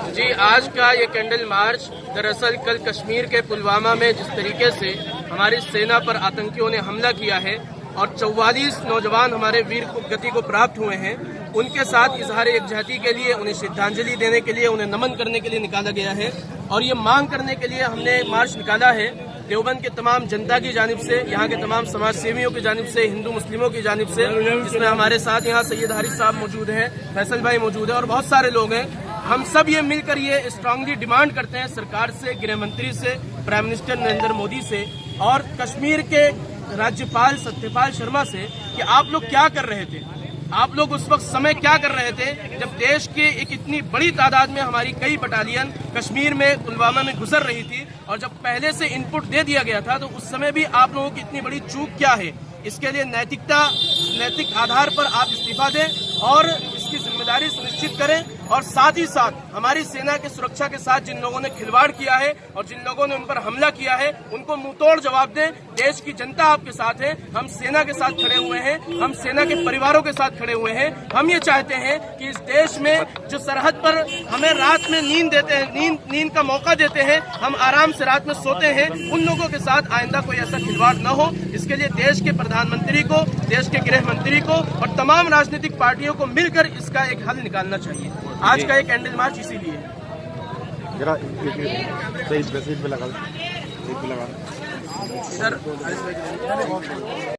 जी, आज का ये कैंडल मार्च दरअसल कल कश्मीर के पुलवामा में जिस तरीके से हमारी सेना पर आतंकियों ने हमला किया है और 44 नौजवान हमारे वीर गति को प्राप्त हुए हैं, उनके साथ इजहार एकजहती के लिए, उन्हें श्रद्धांजलि देने के लिए, उन्हें नमन करने के लिए निकाला गया है। और ये मांग करने के लिए हमने मार्च निकाला है देवबंद के तमाम जनता की जानिब से, यहाँ के तमाम समाज सेवियों की जानिब से, हिंदू मुस्लिमों की जानिब से, जिसमें हमारे साथ यहाँ सैयद हारिस साहब मौजूद हैं, फैसल भाई मौजूद है और बहुत सारे लोग हैं। हम सब ये मिलकर ये स्ट्रांगली डिमांड करते हैं सरकार से, गृह मंत्री से, प्राइम मिनिस्टर नरेंद्र मोदी से और कश्मीर के राज्यपाल सत्यपाल शर्मा से कि आप लोग क्या कर रहे थे, आप लोग उस वक्त समय क्या कर रहे थे जब देश के एक इतनी बड़ी तादाद में हमारी कई बटालियन कश्मीर में पुलवामा में गुजर रही थी और जब पहले से इनपुट दे दिया गया था तो उस समय भी आप लोगों की इतनी बड़ी चूक क्या है। इसके लिए नैतिक आधार पर आप इस्तीफा दें और इसकी जिम्मेदारी सुनिश्चित करें और साथ ही साथ हमारी सेना की सुरक्षा के साथ जिन लोगों ने खिलवाड़ किया है और जिन लोगों ने उन पर हमला किया है उनको मुंहतोड़ जवाब दें। देश की जनता आपके साथ है, हम सेना के साथ खड़े हुए हैं, हम सेना के परिवारों के साथ खड़े हुए हैं। हम ये चाहते हैं कि इस देश में जो सरहद पर हमें रात में नींद देते हैं, नींद का मौका देते हैं, हम आराम से रात में सोते हैं, उन लोगों के साथ आइंदा कोई ऐसा खिलवाड़ न हो। इसके लिए देश के प्रधानमंत्री को, देश के गृह मंत्री को और तमाम राजनीतिक पार्टियों को मिलकर इसका एक हल निकालना चाहिए। आज का एक कैंडल मार्च इसीलिए है। सर